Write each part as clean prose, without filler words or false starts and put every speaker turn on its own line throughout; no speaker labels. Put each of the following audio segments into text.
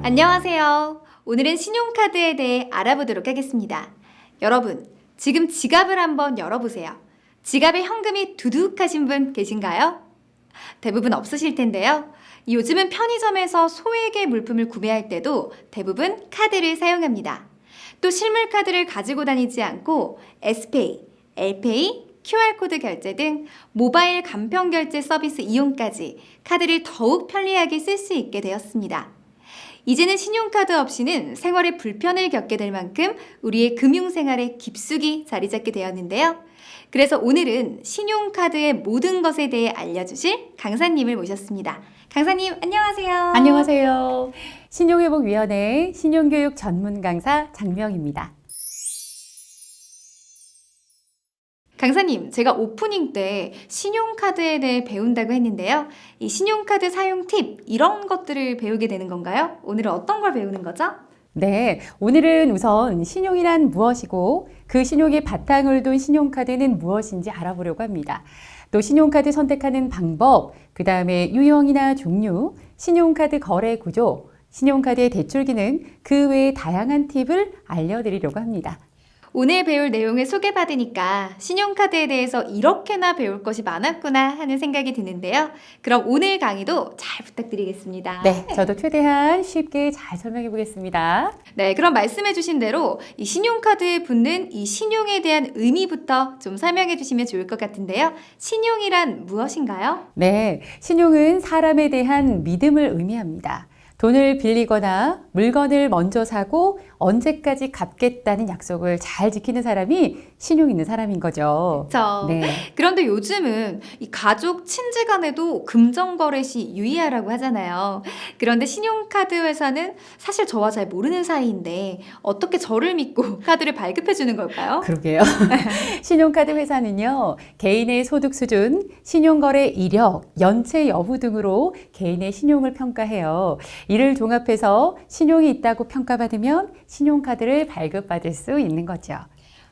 안녕하세요. 오늘은 신용카드에 대해 알아보도록 하겠습니다. 여러분, 지금 지갑을 한번 열어보세요. 지갑에 현금이 두둑하신 분 계신가요? 대부분 없으실 텐데요. 요즘은 편의점에서 소액의 물품을 구매할 때도 대부분 카드를 사용합니다. 또 실물 카드를 가지고 다니지 않고 S페이, L페이, QR코드 결제 등 모바일 간편 결제 서비스 이용까지 카드를 더욱 편리하게 쓸 수 있게 되었습니다. 이제는 신용카드 없이는 생활에 불편을 겪게 될 만큼 우리의 금융생활에 깊숙이 자리 잡게 되었는데요. 그래서 오늘은 신용카드의 모든 것에 대해 알려주실 강사님을 모셨습니다. 강사님, 안녕하세요.
안녕하세요. 신용회복위원회 신용교육 전문 강사 장명입니다.
강사님, 제가 오프닝 때 신용카드에 대해 배운다고 했는데요. 이 신용카드 사용 팁, 이런 것들을 배우게 되는 건가요? 오늘은 어떤 걸 배우는 거죠?
네, 오늘은 우선 신용이란 무엇이고 그 신용의 바탕을 둔 신용카드는 무엇인지 알아보려고 합니다. 또 신용카드 선택하는 방법, 그 다음에 유형이나 종류, 신용카드 거래 구조, 신용카드의 대출 기능, 그 외의 다양한 팁을 알려드리려고 합니다.
오늘 배울 내용을 소개받으니까 신용카드에 대해서 이렇게나 배울 것이 많았구나 하는 생각이 드는데요. 그럼 오늘 강의도 잘 부탁드리겠습니다.
네, 저도 최대한 쉽게 잘 설명해 보겠습니다.
네, 그럼 말씀해 주신 대로 이 신용카드에 붙는 이 신용에 대한 의미부터 좀 설명해 주시면 좋을 것 같은데요. 신용이란 무엇인가요?
네, 신용은 사람에 대한 믿음을 의미합니다. 돈을 빌리거나 물건을 먼저 사고 언제까지 갚겠다는 약속을 잘 지키는 사람이 신용 있는 사람인 거죠.
그렇죠.
네.
그런데 요즘은 이 가족, 친지 간에도 금전거래 시 유의하라고 하잖아요. 그런데 신용카드 회사는 사실 저와 잘 모르는 사이인데 어떻게 저를 믿고 카드를 발급해 주는 걸까요?
그러게요. 신용카드 회사는요, 개인의 소득 수준, 신용거래 이력, 연체 여부 등으로 개인의 신용을 평가해요. 이를 종합해서 신용이 있다고 평가받으면 신용카드를 발급받을 수 있는 거죠.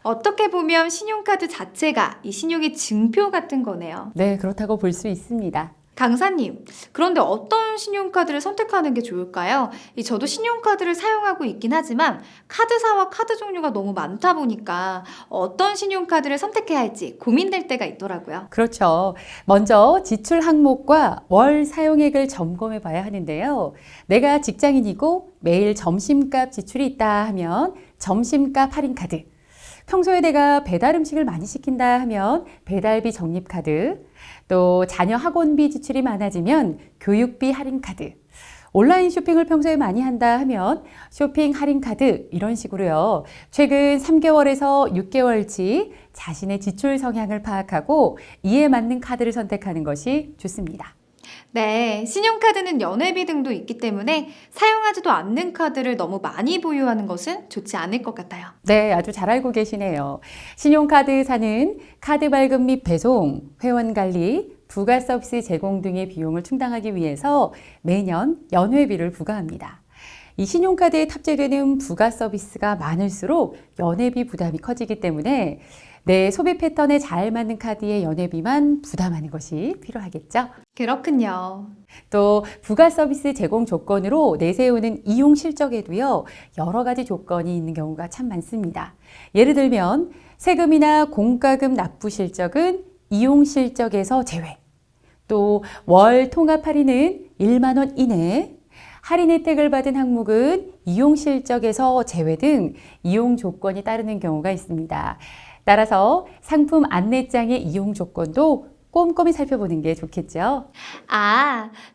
어떻게 보면 신용카드 자체가 이 신용의 증표 같은 거네요.
네, 그렇다고 볼 수 있습니다.
강사님, 그런데 어떤 신용카드를 선택하는 게 좋을까요? 저도 신용카드를 사용하고 있긴 하지만 카드사와 카드 종류가 너무 많다 보니까 어떤 신용카드를 선택해야 할지 고민될 때가 있더라고요.
그렇죠. 먼저 지출 항목과 월 사용액을 점검해 봐야 하는데요. 내가 직장인이고 매일 점심값 지출이 있다 하면 점심값 할인카드. 평소에 내가 배달 음식을 많이 시킨다 하면 배달비 적립카드. 또 자녀 학원비 지출이 많아지면 교육비 할인카드. 온라인 쇼핑을 평소에 많이 한다 하면 쇼핑 할인카드 이런 식으로요. 최근 3개월에서 6개월치 자신의 지출 성향을 파악하고 이에 맞는 카드를 선택하는 것이 좋습니다.
네, 신용카드는 연회비 등도 있기 때문에 사용하지도 않는 카드를 너무 많이 보유하는 것은 좋지 않을 것 같아요.
네, 아주 잘 알고 계시네요. 신용카드사는 카드 발급 및 배송, 회원 관리, 부가 서비스 제공 등의 비용을 충당하기 위해서 매년 연회비를 부과합니다. 이 신용카드에 탑재되는 부가 서비스가 많을수록 연회비 부담이 커지기 때문에 내 소비 패턴에 잘 맞는 카드의 연회비만 부담하는 것이 필요하겠죠.
그렇군요.
또 부가 서비스 제공 조건으로 내세우는 이용 실적에도요, 여러 가지 조건이 있는 경우가 참 많습니다. 예를 들면 세금이나 공과금 납부 실적은 이용 실적에서 제외. 또 월 통합 할인은 1만 원 이내. 할인 혜택을 받은 항목은 이용 실적에서 제외 등 이용 조건이 따르는 경우가 있습니다. 따라서 상품 안내장의 이용 조건도 꼼꼼히 살펴보는 게 좋겠죠.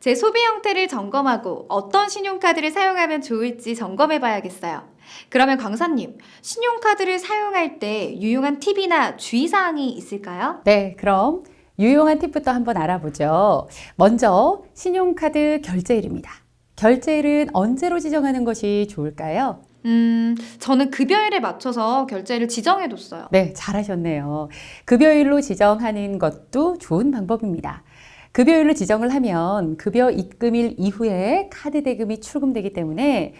제 소비 형태를 점검하고 어떤 신용카드를 사용하면 좋을지 점검해 봐야겠어요. 그러면 강사님, 신용카드를 사용할 때 유용한 팁이나 주의사항이 있을까요?
네, 그럼 유용한 팁부터 한번 알아보죠. 먼저 신용카드 결제일입니다. 결제일은 언제로 지정하는 것이 좋을까요?
저는 급여일에 맞춰서 결제를 지정해 뒀어요.
네, 잘하셨네요. 급여일로 지정하는 것도 좋은 방법입니다. 급여일로 지정을 하면 급여 입금일 이후에 카드 대금이 출금되기 때문에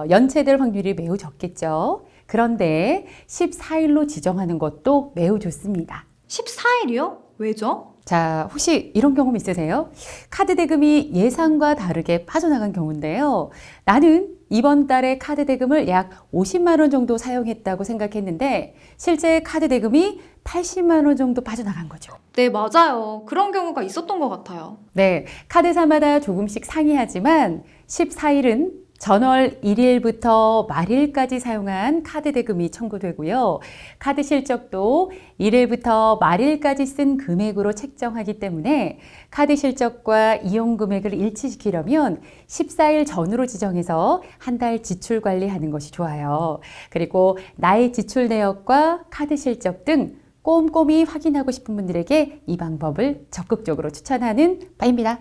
연체될 확률이 매우 적겠죠. 그런데 14일로 지정하는 것도 매우 좋습니다.
14일이요? 왜죠?
자, 혹시 이런 경험 있으세요? 카드 대금이 예상과 다르게 빠져나간 경우인데요. 나는 이번 달에 카드 대금을 약 50만 원 정도 사용했다고 생각했는데 실제 카드 대금이 80만 원 정도 빠져나간 거죠.
네, 맞아요. 그런 경우가 있었던 것 같아요.
네, 카드사마다 조금씩 상이하지만 14일은 전월 1일부터 말일까지 사용한 카드 대금이 청구되고요. 카드 실적도 1일부터 말일까지 쓴 금액으로 책정하기 때문에 카드 실적과 이용 금액을 일치시키려면 14일 전후로 지정해서 한 달 지출 관리하는 것이 좋아요. 그리고 나의 지출 내역과 카드 실적 등 꼼꼼히 확인하고 싶은 분들에게 이 방법을 적극적으로 추천하는 바입니다.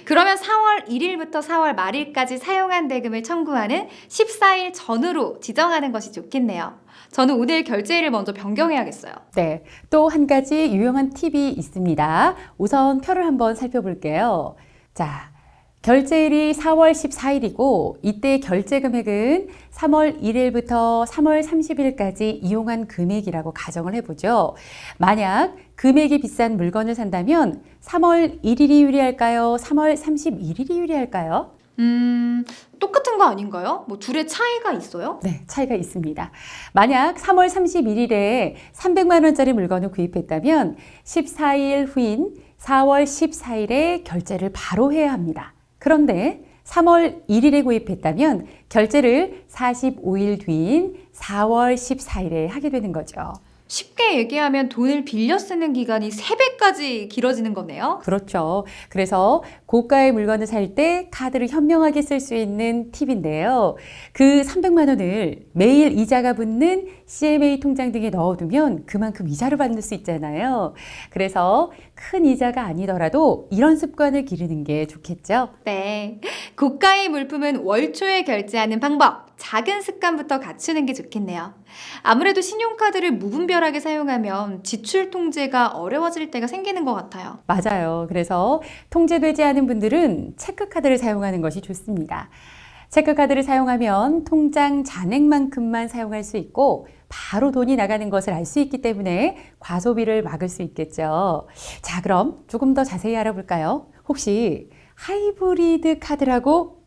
그러면 4월 1일부터 4월 말일까지 사용한 대금을 청구하는 14일 전후로 지정하는 것이 좋겠네요. 저는 오늘 결제일을 먼저 변경해야겠어요.
네, 또 한 가지 유용한 팁이 있습니다. 우선 표를 한번 살펴볼게요. 자, 결제일이 4월 14일이고 이때 결제 금액은 3월 1일부터 3월 30일까지 이용한 금액이라고 가정을 해보죠. 만약 금액이 비싼 물건을 산다면 3월 1일이 유리할까요? 3월 31일이 유리할까요?
똑같은 거 아닌가요? 뭐 둘의 차이가 있어요?
네, 차이가 있습니다. 만약 3월 31일에 300만 원짜리 물건을 구입했다면 14일 후인 4월 14일에 결제를 바로 해야 합니다. 그런데 3월 1일에 구입했다면 결제를 45일 뒤인 4월 14일에 하게 되는 거죠.
쉽게 얘기하면 돈을 빌려 쓰는 기간이 3배까지 길어지는 거네요.
그렇죠. 그래서 고가의 물건을 살 때 카드를 현명하게 쓸 수 있는 팁인데요. 그 300만 원을 매일 이자가 붙는 CMA 통장 등에 넣어두면 그만큼 이자를 받을 수 있잖아요. 그래서 큰 이자가 아니더라도 이런 습관을 기르는 게 좋겠죠.
네. 고가의 물품은 월초에 결제하는 방법. 작은 습관부터 갖추는 게 좋겠네요. 아무래도 신용카드를 무분별하게 사용하면 지출 통제가 어려워질 때가 생기는 것 같아요.
맞아요. 그래서 통제되지 않은 분들은 체크카드를 사용하는 것이 좋습니다. 체크카드를 사용하면 통장 잔액만큼만 사용할 수 있고 바로 돈이 나가는 것을 알 수 있기 때문에 과소비를 막을 수 있겠죠. 자, 그럼 조금 더 자세히 알아볼까요? 혹시 하이브리드 카드라고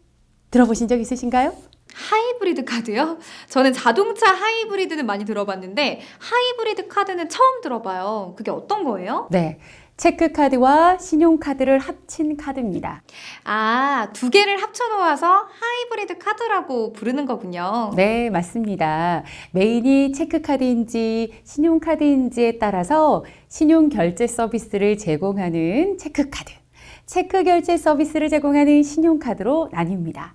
들어보신 적 있으신가요?
하이브리드 카드요? 저는 자동차 하이브리드는 많이 들어봤는데 하이브리드 카드는 처음 들어봐요. 그게 어떤 거예요?
네. 체크카드와 신용카드를 합친 카드입니다.
아, 두 개를 합쳐놓아서 하이브리드 카드라고 부르는 거군요.
네, 맞습니다. 메인이 체크카드인지 신용카드인지에 따라서 신용결제 서비스를 제공하는 체크카드, 체크결제 서비스를 제공하는 신용카드로 나뉩니다.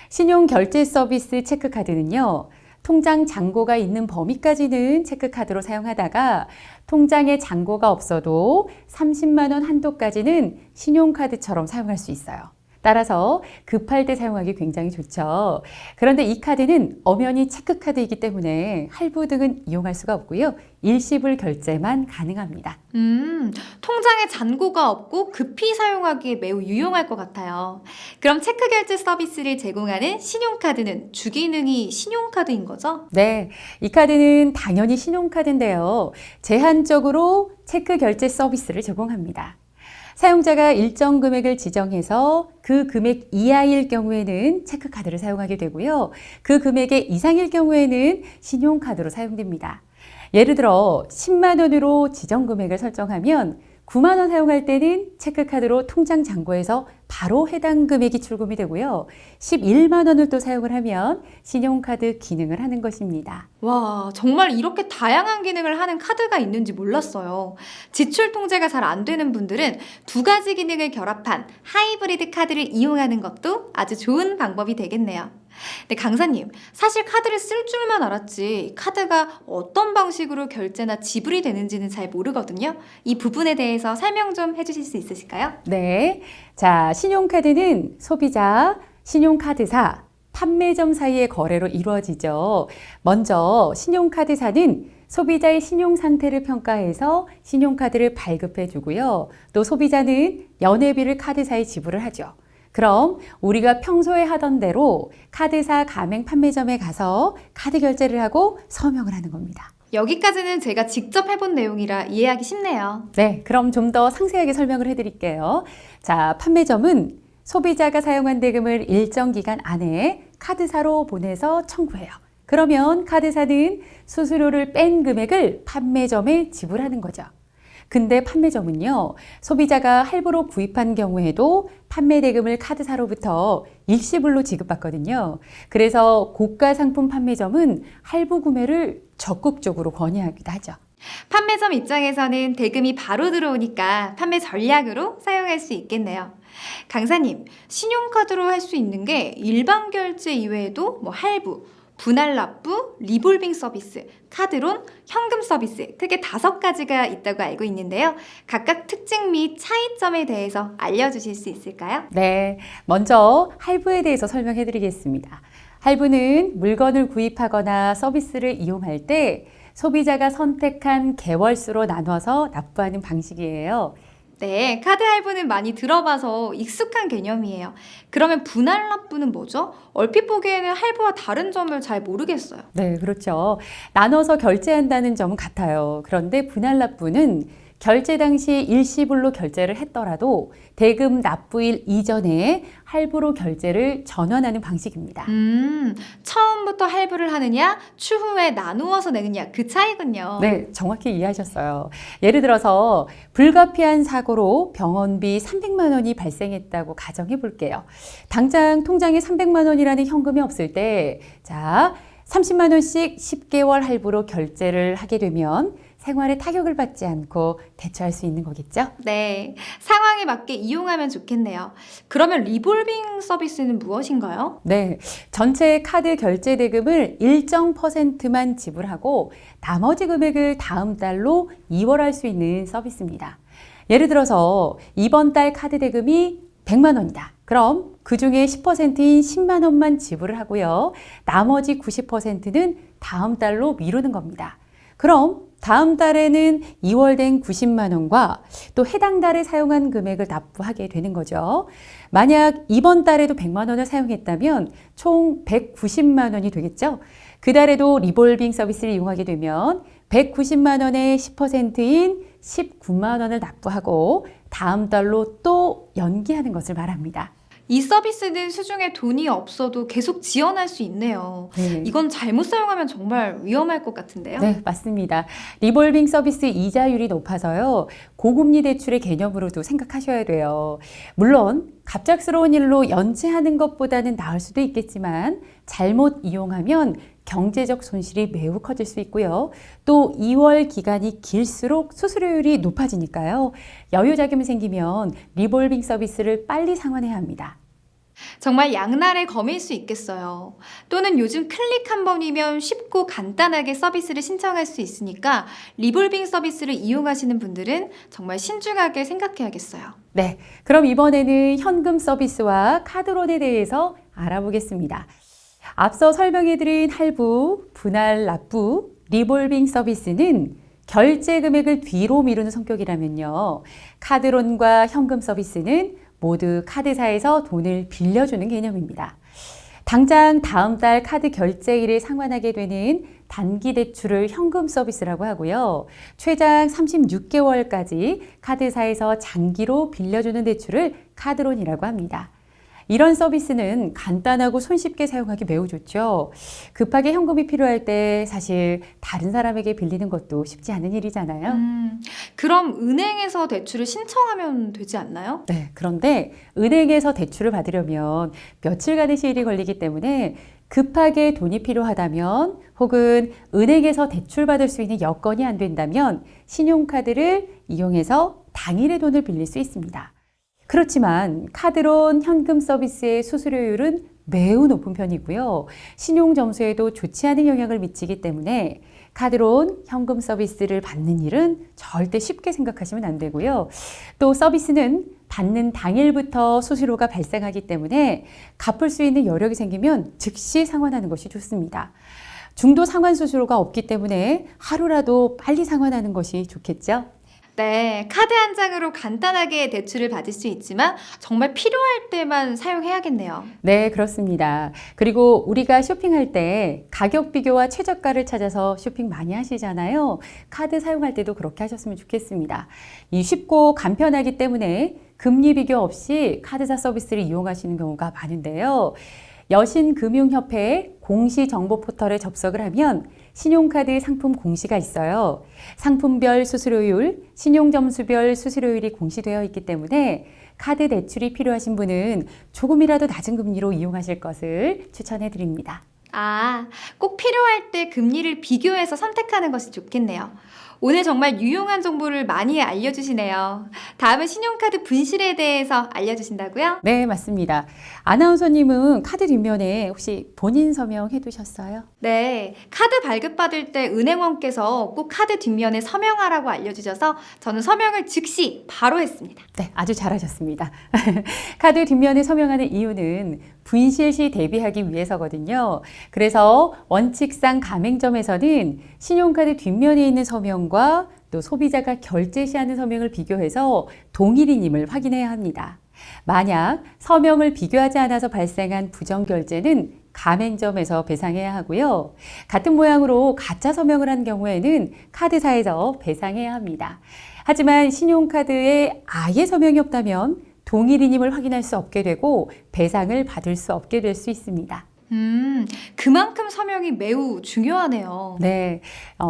신용결제 서비스 체크카드는요, 통장 잔고가 있는 범위까지는 체크카드로 사용하다가 통장에 잔고가 없어도 30만 원 한도까지는 신용카드처럼 사용할 수 있어요. 따라서 급할 때 사용하기 굉장히 좋죠. 그런데 이 카드는 엄연히 체크카드이기 때문에 할부 등은 이용할 수가 없고요. 일시불 결제만 가능합니다.
통장에 잔고가 없고 급히 사용하기에 매우 유용할 것 같아요. 그럼 체크 결제 서비스를 제공하는 신용카드는 주기능이 신용카드인 거죠?
네, 이 카드는 당연히 신용카드인데요. 제한적으로 체크 결제 서비스를 제공합니다. 사용자가 일정 금액을 지정해서 그 금액 이하일 경우에는 체크카드를 사용하게 되고요. 그 금액의 이상일 경우에는 신용카드로 사용됩니다. 예를 들어 10만 원으로 지정 금액을 설정하면 9만 원 사용할 때는 체크카드로 통장 잔고에서 바로 해당 금액이 출금이 되고요. 11만 원을 또 사용을 하면 신용카드 기능을 하는 것입니다.
와, 정말 이렇게 다양한 기능을 하는 카드가 있는지 몰랐어요. 지출 통제가 잘 안 되는 분들은 두 가지 기능을 결합한 하이브리드 카드를 이용하는 것도 아주 좋은 방법이 되겠네요. 네, 강사님, 사실 카드를 쓸 줄만 알았지 카드가 어떤 방식으로 결제나 지불이 되는지는 잘 모르거든요. 이 부분에 대해서 설명 좀 해주실 수 있으실까요?
네. 자, 신용카드는 소비자, 신용카드사, 판매점 사이의 거래로 이루어지죠. 먼저 신용카드사는 소비자의 신용 상태를 평가해서 신용카드를 발급해 주고요. 또 소비자는 연회비를 카드사에 지불을 하죠. 그럼 우리가 평소에 하던 대로 카드사 가맹 판매점에 가서 카드 결제를 하고 서명을 하는 겁니다.
여기까지는 제가 직접 해본 내용이라 이해하기 쉽네요.
네, 그럼 좀 더 상세하게 설명을 해드릴게요. 자, 판매점은 소비자가 사용한 대금을 일정 기간 안에 카드사로 보내서 청구해요. 그러면 카드사는 수수료를 뺀 금액을 판매점에 지불하는 거죠. 근데 판매점은요, 소비자가 할부로 구입한 경우에도 판매 대금을 카드사로부터 일시불로 지급받거든요. 그래서 고가 상품 판매점은 할부 구매를 적극적으로 권유하기도 하죠.
판매점 입장에서는 대금이 바로 들어오니까 판매 전략으로 사용할 수 있겠네요. 강사님, 신용카드로 할 수 있는 게 일반 결제 이외에도 할부, 분할 납부, 리볼빙 서비스, 카드론, 현금 서비스 크게 5가지가 있다고 알고 있는데요. 각각 특징 및 차이점에 대해서 알려주실 수 있을까요?
네, 먼저 할부에 대해서 설명해 드리겠습니다. 할부는 물건을 구입하거나 서비스를 이용할 때 소비자가 선택한 개월수로 나눠서 납부하는 방식이에요.
네, 카드 할부는 많이 들어봐서 익숙한 개념이에요. 그러면 분할 납부는 뭐죠? 얼핏 보기에는 할부와 다른 점을 잘 모르겠어요.
네, 그렇죠. 나눠서 결제한다는 점은 같아요. 그런데 분할 납부는 결제 당시 일시불로 결제를 했더라도 대금 납부일 이전에 할부로 결제를 전환하는 방식입니다.
처음부터 할부를 하느냐, 추후에 나누어서 내느냐, 그 차이군요.
네, 정확히 이해하셨어요. 예를 들어서 불가피한 사고로 병원비 300만 원이 발생했다고 가정해 볼게요. 당장 통장에 300만 원이라는 현금이 없을 때, 자, 30만 원씩 10개월 할부로 결제를 하게 되면 생활에 타격을 받지 않고 대처할 수 있는 거겠죠?
네, 상황에 맞게 이용하면 좋겠네요. 그러면 리볼빙 서비스는 무엇인가요?
네, 전체 카드 결제 대금을 일정 %만 지불하고 나머지 금액을 다음 달로 이월할 수 있는 서비스입니다. 예를 들어서 이번 달 카드 대금이 100만 원이다. 그럼 그 중에 10%인 10만 원만 지불을 하고요. 나머지 90%는 다음 달로 미루는 겁니다. 그럼 다음 달에는 2월된 90만 원과 또 해당 달에 사용한 금액을 납부하게 되는 거죠. 만약 이번 달에도 100만 원을 사용했다면 총 190만 원이 되겠죠. 그 달에도 리볼빙 서비스를 이용하게 되면 190만 원의 10%인 19만 원을 납부하고 다음 달로 또 연기하는 것을 말합니다.
이 서비스는 수중에 돈이 없어도 계속 지원할 수 있네요.
네.
이건 잘못 사용하면 정말 위험할 것 같은데요.
네, 맞습니다. 리볼빙 서비스 이자율이 높아서요. 고금리 대출의 개념으로도 생각하셔야 돼요. 물론 갑작스러운 일로 연체하는 것보다는 나을 수도 있겠지만 잘못 이용하면 경제적 손실이 매우 커질 수 있고요. 또 2월 기간이 길수록 수수료율이 높아지니까요. 여유 자금이 생기면 리볼빙 서비스를 빨리 상환해야 합니다.
정말 양날의 검일 수 있겠어요. 또는 요즘 클릭 한 번이면 쉽고 간단하게 서비스를 신청할 수 있으니까 리볼빙 서비스를 이용하시는 분들은 정말 신중하게 생각해야겠어요.
네, 그럼 이번에는 현금 서비스와 카드론에 대해서 알아보겠습니다. 앞서 설명해드린 할부, 분할 납부, 리볼빙 서비스는 결제 금액을 뒤로 미루는 성격이라면요. 카드론과 현금 서비스는 모두 카드사에서 돈을 빌려주는 개념입니다. 당장 다음 달 카드 결제일에 상환하게 되는 단기 대출을 현금 서비스라고 하고요. 최장 36개월까지 카드사에서 장기로 빌려주는 대출을 카드론이라고 합니다. 이런 서비스는 간단하고 손쉽게 사용하기 매우 좋죠. 급하게 현금이 필요할 때 사실 다른 사람에게 빌리는 것도 쉽지 않은 일이잖아요.
그럼 은행에서 대출을 신청하면 되지 않나요?
네, 그런데 은행에서 대출을 받으려면 며칠간의 시일이 걸리기 때문에 급하게 돈이 필요하다면 혹은 은행에서 대출받을 수 있는 여건이 안 된다면 신용카드를 이용해서 당일에 돈을 빌릴 수 있습니다. 그렇지만 카드론 현금 서비스의 수수료율은 매우 높은 편이고요. 신용 점수에도 좋지 않은 영향을 미치기 때문에 카드론 현금 서비스를 받는 일은 절대 쉽게 생각하시면 안 되고요. 또 서비스는 받는 당일부터 수수료가 발생하기 때문에 갚을 수 있는 여력이 생기면 즉시 상환하는 것이 좋습니다. 중도 상환 수수료가 없기 때문에 하루라도 빨리 상환하는 것이 좋겠죠?
네, 카드 한 장으로 간단하게 대출을 받을 수 있지만 정말 필요할 때만 사용해야겠네요.
네, 그렇습니다. 그리고 우리가 쇼핑할 때 가격 비교와 최저가를 찾아서 쇼핑 많이 하시잖아요. 카드 사용할 때도 그렇게 하셨으면 좋겠습니다. 이 쉽고 간편하기 때문에 금리 비교 없이 카드사 서비스를 이용하시는 경우가 많은데요. 여신금융협회 공시정보 포털에 접속을 하면 신용카드 상품 공시가 있어요. 상품별 수수료율, 신용점수별 수수료율이 공시되어 있기 때문에 카드 대출이 필요하신 분은 조금이라도 낮은 금리로 이용하실 것을 추천해 드립니다.
아, 꼭 필요할 때 금리를 비교해서 선택하는 것이 좋겠네요. 오늘 정말 유용한 정보를 많이 알려주시네요. 다음은 신용카드 분실에 대해서 알려주신다고요?
네, 맞습니다. 아나운서님은 카드 뒷면에 혹시 본인 서명 해두셨어요?
네, 카드 발급받을 때 은행원께서 꼭 카드 뒷면에 서명하라고 알려주셔서 저는 서명을 즉시 바로 했습니다.
네, 아주 잘하셨습니다. 카드 뒷면에 서명하는 이유는 분실 시 대비하기 위해서거든요. 그래서 원칙상 가맹점에서는 신용카드 뒷면에 있는 서명과 또 소비자가 결제 시 하는 서명을 비교해서 동일인임을 확인해야 합니다. 만약 서명을 비교하지 않아서 발생한 부정결제는 가맹점에서 배상해야 하고요. 같은 모양으로 가짜 서명을 한 경우에는 카드사에서 배상해야 합니다. 하지만 신용카드에 아예 서명이 없다면 동일인임을 확인할 수 없게 되고 배상을 받을 수 없게 될 수 있습니다.
그만큼 서명이 매우 중요하네요.
네,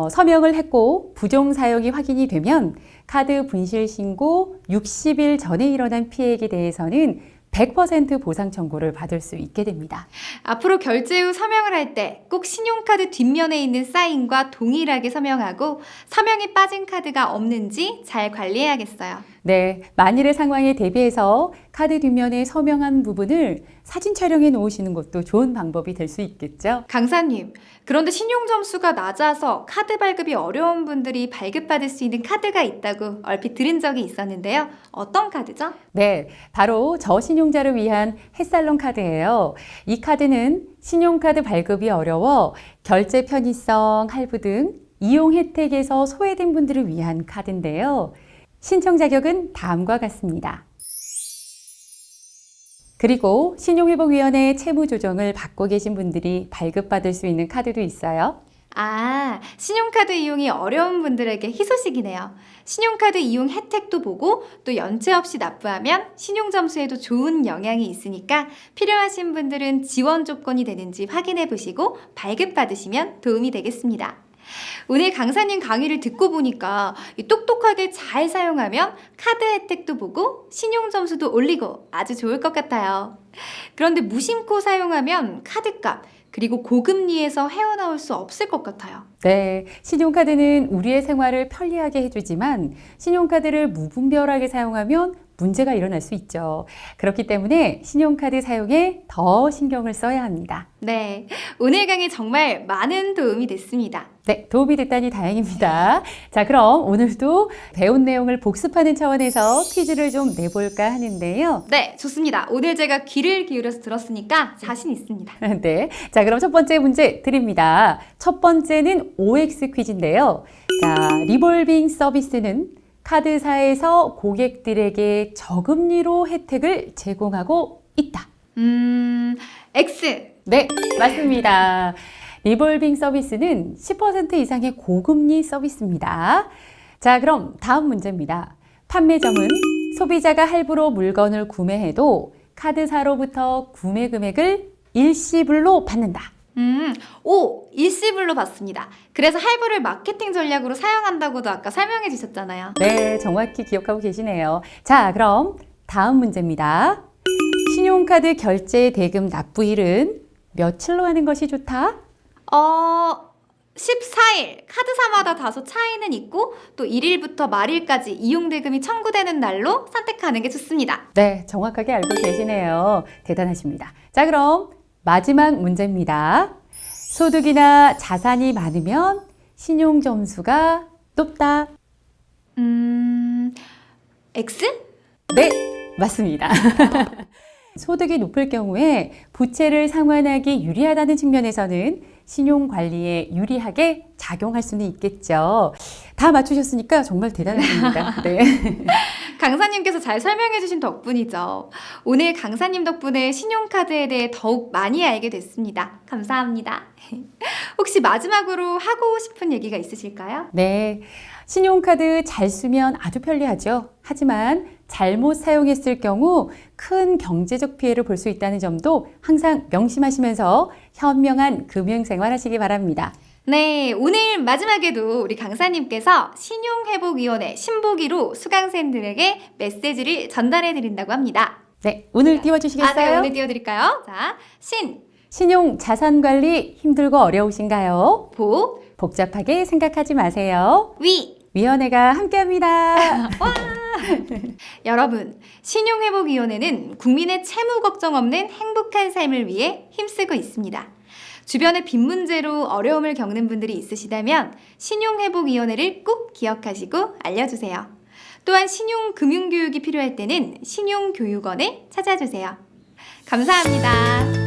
서명을 했고 부정 사용이 확인이 되면 카드 분실 신고 60일 전에 일어난 피해액에 대해서는 100% 보상 청구를 받을 수 있게 됩니다.
앞으로 결제 후 서명을 할 때 꼭 신용카드 뒷면에 있는 사인과 동일하게 서명하고 서명이 빠진 카드가 없는지 잘 관리해야겠어요.
네, 만일의 상황에 대비해서 카드 뒷면에 서명한 부분을 사진 촬영해 놓으시는 것도 좋은 방법이 될 수 있겠죠.
강사님, 그런데 신용 점수가 낮아서 카드 발급이 어려운 분들이 발급받을 수 있는 카드가 있다고 얼핏 들은 적이 있었는데요. 어떤 카드죠?
네, 바로 저신용자를 위한 햇살론 카드예요. 이 카드는 신용카드 발급이 어려워 결제 편의성, 할부 등 이용 혜택에서 소외된 분들을 위한 카드인데요. 신청 자격은 다음과 같습니다. 그리고 신용회복위원회 채무 조정을 받고 계신 분들이 발급받을 수 있는 카드도 있어요.
아, 신용카드 이용이 어려운 분들에게 희소식이네요. 신용카드 이용 혜택도 보고 또 연체 없이 납부하면 신용 점수에도 좋은 영향이 있으니까 필요하신 분들은 지원 조건이 되는지 확인해 보시고 발급받으시면 도움이 되겠습니다. 오늘 강사님 강의를 듣고 보니까 똑똑하게 잘 사용하면 카드 혜택도 보고 신용 점수도 올리고 아주 좋을 것 같아요. 그런데 무심코 사용하면 카드값 그리고 고금리에서 헤어나올 수 없을 것 같아요.
네, 신용카드는 우리의 생활을 편리하게 해주지만 신용카드를 무분별하게 사용하면 문제가 일어날 수 있죠. 그렇기 때문에 신용카드 사용에 더 신경을 써야 합니다.
네, 오늘 강의 정말 많은 도움이 됐습니다.
네, 도움이 됐다니 다행입니다. 자, 그럼 오늘도 배운 내용을 복습하는 차원에서 퀴즈를 좀 내볼까 하는데요.
네, 좋습니다. 오늘 제가 귀를 기울여서 들었으니까 자신 있습니다.
네, 자, 그럼 첫 번째 문제 드립니다. 첫 번째는 OX 퀴즈인데요. 자, 리볼빙 서비스는 카드사에서 고객들에게 저금리로 혜택을 제공하고 있다.
X.
네, 맞습니다. 리볼빙 서비스는 10% 이상의 고금리 서비스입니다. 자, 그럼 다음 문제입니다. 판매점은 소비자가 할부로 물건을 구매해도 카드사로부터 구매 금액을 일시불로 받는다.
오, 일시불로 받습니다. 그래서 할부를 마케팅 전략으로 사용한다고도 아까 설명해 주셨잖아요.
네, 정확히 기억하고 계시네요. 자, 그럼 다음 문제입니다. 신용카드 결제 대금 납부일은 며칠로 하는 것이 좋다?
14일. 카드사마다 다소 차이는 있고 또 1일부터 말일까지 이용 대금이 청구되는 날로 선택하는 게 좋습니다.
네, 정확하게 알고 계시네요. 대단하십니다. 자, 그럼 마지막 문제입니다. 소득이나 자산이 많으면 신용 점수가 높다.
X?
네, 맞습니다. 소득이 높을 경우에 부채를 상환하기 유리하다는 측면에서는 신용 관리에 유리하게 작용할 수는 있겠죠. 다 맞추셨으니까 정말 대단하십니다. 네.
강사님께서 잘 설명해 주신 덕분이죠. 오늘 강사님 덕분에 신용카드에 대해 더욱 많이 알게 됐습니다. 감사합니다. 혹시 마지막으로 하고 싶은 얘기가 있으실까요?
네. 신용카드 잘 쓰면 아주 편리하죠. 하지만 잘못 사용했을 경우 큰 경제적 피해를 볼 수 있다는 점도 항상 명심하시면서 현명한 금융생활 하시기 바랍니다.
네, 오늘 마지막에도 우리 강사님께서 신용회복위원회 신보기로 수강생들에게 메시지를 전달해 드린다고 합니다.
네, 오늘 띄워주시겠어요?
네, 오늘 띄워드릴까요? 자,
신용 자산 관리 힘들고 어려우신가요? 복잡하게 생각하지 마세요. 위원회가 함께합니다.
여러분, 신용회복위원회는 국민의 채무 걱정 없는 행복한 삶을 위해 힘쓰고 있습니다. 주변에 빚 문제로 어려움을 겪는 분들이 있으시다면 신용회복위원회를 꼭 기억하시고 알려주세요. 또한 신용금융교육이 필요할 때는 신용교육원에 찾아주세요. 감사합니다.